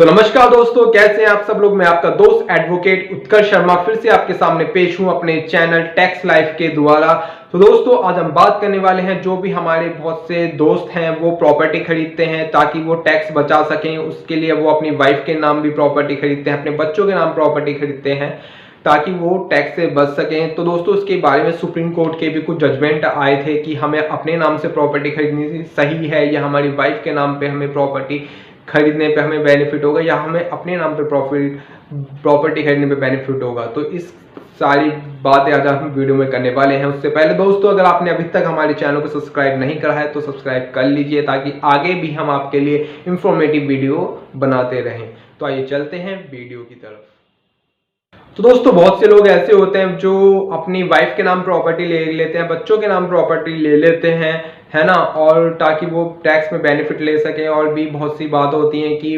तो नमस्कार दोस्तों, कैसे हैं आप सब लोग। मैं आपका दोस्त एडवोकेट उत्कर्ष शर्मा फिर से आपके सामने पेश हूं अपने चैनल टैक्स लाइफ के द्वारा। तो दोस्तों, आज हम बात करने वाले हैं, जो भी हमारे बहुत से दोस्त हैं वो प्रॉपर्टी खरीदते हैं ताकि वो टैक्स बचा सकें। उसके लिए वो अपनी वाइफ के नाम भी प्रॉपर्टी खरीदते हैं, अपने बच्चों के नाम प्रॉपर्टी खरीदते हैं ताकि वो टैक्स से बच सकें। तो दोस्तों, इसके बारे में सुप्रीम कोर्ट के भी कुछ जजमेंट आए थे कि हमें अपने नाम से प्रॉपर्टी खरीदनी सही है या हमारी वाइफ के नाम पे हमें प्रॉपर्टी खरीदने पे हमें बेनिफिट होगा या हमें अपने नाम पे प्रॉपर्टी खरीदने पे बेनिफिट होगा। तो इस सारी बातें आज हम वीडियो में करने वाले हैं। उससे पहले दोस्तों, अगर आपने अभी तक हमारे चैनल को सब्सक्राइब नहीं करा है तो सब्सक्राइब कर लीजिए ताकि आगे भी हम आपके लिए इंफॉर्मेटिव वीडियो बनाते रहें। तो आइए चलते हैं वीडियो की तरफ। तो दोस्तों, बहुत से लोग ऐसे होते हैं जो अपनी वाइफ के नाम प्रॉपर्टी ले लेते हैं, बच्चों के नाम प्रॉपर्टी ले लेते हैं, है ना, और ताकि वो टैक्स में बेनिफिट ले सकें। और भी बहुत सी बात होती हैं कि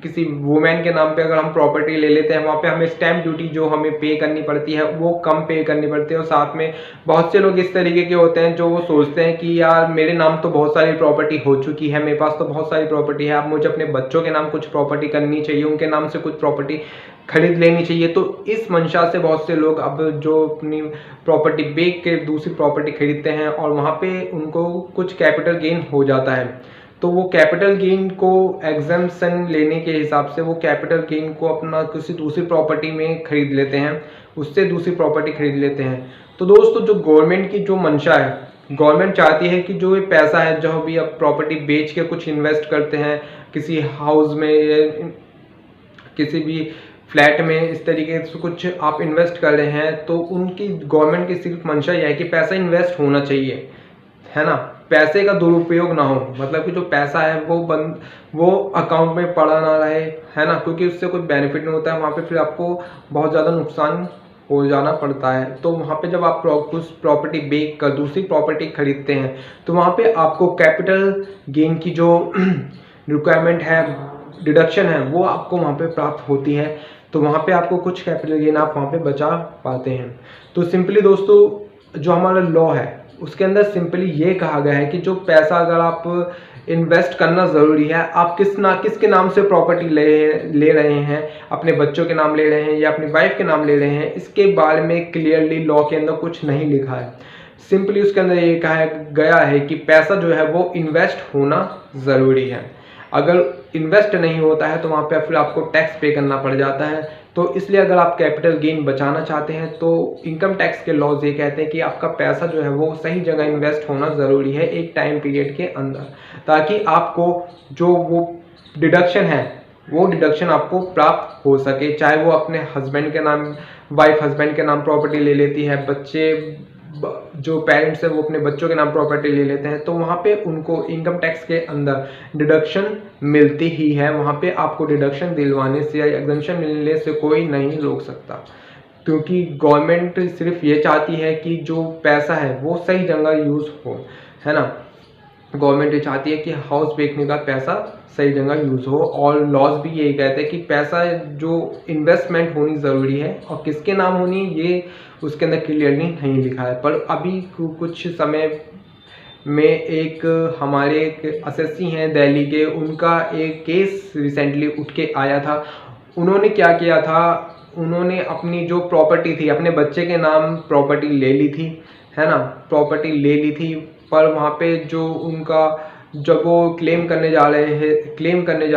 किसी वुमेन के नाम पे अगर हम प्रॉपर्टी ले लेते हैं, वहाँ पे हमें स्टैम्प ड्यूटी जो हमें पे करनी पड़ती है वो कम पे करनी पड़ती है। और साथ में बहुत से लोग इस तरीके के होते हैं जो वो सोचते हैं कि यार मेरे नाम तो बहुत सारी प्रॉपर्टी हो चुकी है, मेरे पास तो बहुत सारी प्रॉपर्टी है, अब मुझे अपने बच्चों के नाम कुछ प्रॉपर्टी करनी चाहिए, उनके नाम से कुछ प्रॉपर्टी खरीद लेनी चाहिए। तो इस मंशा से बहुत से लोग अब जो अपनी प्रॉपर्टी बेच के दूसरी प्रॉपर्टी खरीदते हैं और वहाँ पे उनको कुछ कैपिटल गेन हो जाता है। तो वो कैपिटल गेन को एग्जम्पशन लेने के हिसाब से वो कैपिटल गेन को अपना किसी दूसरी प्रॉपर्टी में खरीद लेते हैं, उससे दूसरी प्रॉपर्टी खरीद लेते हैं। तो दोस्तों, जो गवर्नमेंट की जो मंशा है, गवर्नमेंट चाहती है कि जो ये पैसा है जो भी अब प्रॉपर्टी बेच के कुछ इन्वेस्ट करते हैं किसी हाउस में, किसी भी फ्लैट में, इस तरीके से कुछ आप इन्वेस्ट कर रहे हैं, तो उनकी गवर्नमेंट की सिर्फ मंशा यह है कि पैसा इन्वेस्ट होना चाहिए, है ना, पैसे का दुरुपयोग ना हो। मतलब कि जो पैसा है वो अकाउंट में पड़ा ना रहे, है ना, क्योंकि उससे कोई बेनिफिट नहीं होता है। वहाँ पे फिर आपको बहुत ज़्यादा नुकसान हो जाना पड़ता है। तो वहाँ पे जब आप कुछ प्रॉपर्टी बेच कर दूसरी प्रॉपर्टी खरीदते हैं तो वहाँ पे आपको कैपिटल गेन की जो रिक्वायरमेंट है, डिडक्शन है, वो आपको वहाँ पे प्राप्त होती है। तो वहाँ पे आपको कुछ कैपिटल गेन आप वहाँ पे बचा पाते हैं। तो सिंपली दोस्तों, जो हमारा लॉ है उसके अंदर सिंपली ये कहा गया है कि जो पैसा अगर आप इन्वेस्ट करना ज़रूरी है, आप किसके नाम से प्रॉपर्टी ले रहे हैं, अपने बच्चों के नाम ले रहे हैं या अपनी वाइफ के नाम ले रहे हैं, इसके बारे में क्लियरली लॉ के अंदर कुछ नहीं लिखा है। सिंपली उसके अंदर ये कहा गया है कि पैसा जो है वो इन्वेस्ट होना ज़रूरी है। अगर इन्वेस्ट नहीं होता है तो वहाँ पे फिर आपको टैक्स पे करना पड़ जाता है। तो इसलिए अगर आप कैपिटल गेन बचाना चाहते हैं तो इनकम टैक्स के लॉज ये कहते हैं कि आपका पैसा जो है वो सही जगह इन्वेस्ट होना ज़रूरी है एक टाइम पीरियड के अंदर, ताकि आपको जो वो डिडक्शन है वो डिडक्शन आपको प्राप्त हो सके। चाहे वो अपने हस्बैंड के नाम, वाइफ हस्बैंड के नाम प्रॉपर्टी ले लेती है, बच्चे जो पेरेंट्स हैं वो अपने बच्चों के नाम प्रॉपर्टी ले लेते हैं, तो वहाँ पे उनको इनकम टैक्स के अंदर डिडक्शन मिलती ही है। वहाँ पे आपको डिडक्शन दिलवाने से या एग्जम्पशन मिलने से कोई नहीं रोक सकता, क्योंकि गवर्नमेंट सिर्फ ये चाहती है कि जो पैसा है वो सही जगह यूज़ हो, है ना। गवर्नमेंट ये चाहती है कि हाउस बेचने का पैसा सही जगह यूज़ हो। और लॉज भी यही कहते हैं कि पैसा जो इन्वेस्टमेंट होनी ज़रूरी है, और किसके नाम होनी ये उसके अंदर क्लियरली नहीं लिखा है। पर अभी कुछ समय में एक हमारे एक एसएससी हैं दिल्ली के, उनका एक केस रिसेंटली उठ के आया था। उन्होंने क्या किया था, उन्होंने अपनी जो प्रॉपर्टी थी अपने बच्चे के नाम प्रॉपर्टी ले ली थी, है ना, प्रॉपर्टी ले ली थी। पर वहाँ पे जो उनका जब वो क्लेम करने जा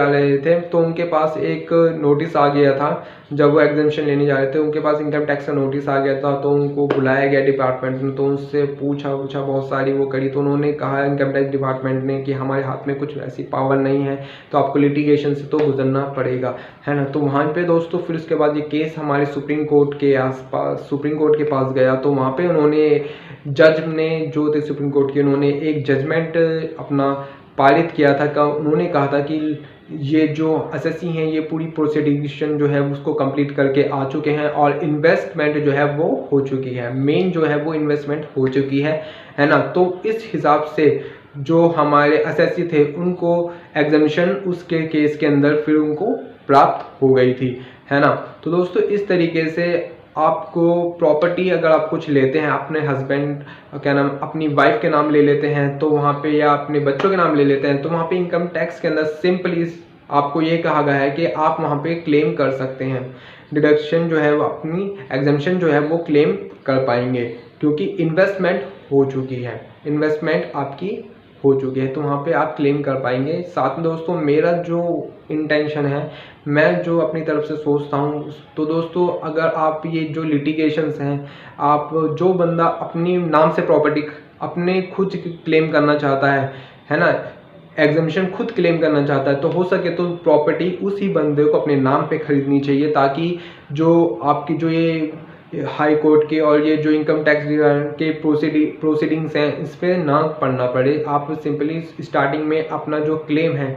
रहे थे तो उनके पास एक नोटिस आ गया था। जब वो एग्जम्पशन लेने जा रहे थे उनके पास इनकम टैक्स का नोटिस आ गया था। तो उनको बुलाया गया डिपार्टमेंट में, तो उनसे पूछा बहुत सारी वो करी। तो उन्होंने कहा इनकम टैक्स डिपार्टमेंट ने कि हमारे हाथ में कुछ ऐसी पावर नहीं है, तो आपको लिटिगेशन से तो गुजरना पड़ेगा, है ना। तो वहाँ पे दोस्तों फिर उसके बाद ये केस हमारे सुप्रीम कोर्ट के पास गया। तो वहाँ पे उन्होंने जज ने जो थे सुप्रीम कोर्ट के, उन्होंने एक जजमेंट अपना पारित किया था। उन्होंने कहा था कि ये जो एसएससी हैं ये पूरी प्रोसीडिंग जो है उसको कंप्लीट करके आ चुके हैं और इन्वेस्टमेंट जो है वो हो चुकी है, मेन जो है वो इन्वेस्टमेंट हो चुकी है ना। तो इस हिसाब से जो हमारे एसएससी थे उनको एग्जम्पशन उसके केस के अंदर फिर उनको प्राप्त हो गई थी, है ना। तो दोस्तों, इस तरीके से आपको प्रॉपर्टी अगर आप कुछ लेते हैं अपने हस्बैंड क्या नाम अपनी वाइफ के नाम ले लेते हैं तो वहाँ पे, या अपने बच्चों के नाम ले लेते हैं तो वहाँ पे इनकम टैक्स के अंदर सिंपली आपको ये कहा गया है कि आप वहाँ पे क्लेम कर सकते हैं, डिडक्शन जो है वो अपनी एग्जम्पशन जो है वो क्लेम कर पाएंगे, क्योंकि इन्वेस्टमेंट हो चुकी है, इन्वेस्टमेंट आपकी हो चुकी है, तो वहाँ पे आप क्लेम कर पाएंगे। साथ में दोस्तों मेरा जो इंटेंशन है, मैं जो अपनी तरफ से सोचता हूँ, तो दोस्तों अगर आप ये जो लिटिगेशंस हैं, आप जो बंदा अपनी नाम से प्रॉपर्टी अपने खुद क्लेम करना चाहता है ना, एग्जम्पशन खुद क्लेम करना चाहता है, तो हो सके तो प्रॉपर्टी उसी बंदे को अपने नाम पे खरीदनी चाहिए, ताकि जो आपकी जो ये हाई कोर्ट के और ये जो इनकम टैक्स के प्रोसीडिंग्स हैं इस पर ना पढ़ना पड़े। आप सिंपली स्टार्टिंग में अपना जो क्लेम है,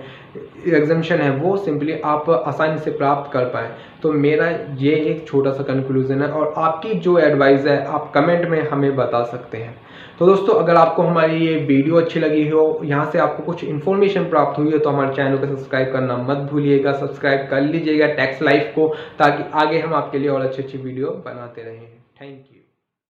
एग्जम्पशन है, वो सिंपली आप आसानी से प्राप्त कर पाएँ। तो मेरा ये एक छोटा सा कंक्लूजन है, और आपकी जो एडवाइस है आप कमेंट में हमें बता सकते हैं। तो दोस्तों अगर आपको हमारी ये वीडियो अच्छी लगी हो, यहाँ से आपको कुछ इन्फॉर्मेशन प्राप्त हुई है, तो हमारे चैनल को सब्सक्राइब करना मत भूलिएगा, सब्सक्राइब कर लीजिएगा टैक्स लाइफ को, ताकि आगे हम आपके लिए और अच्छी अच्छी वीडियो बनाते रहें। Thank you.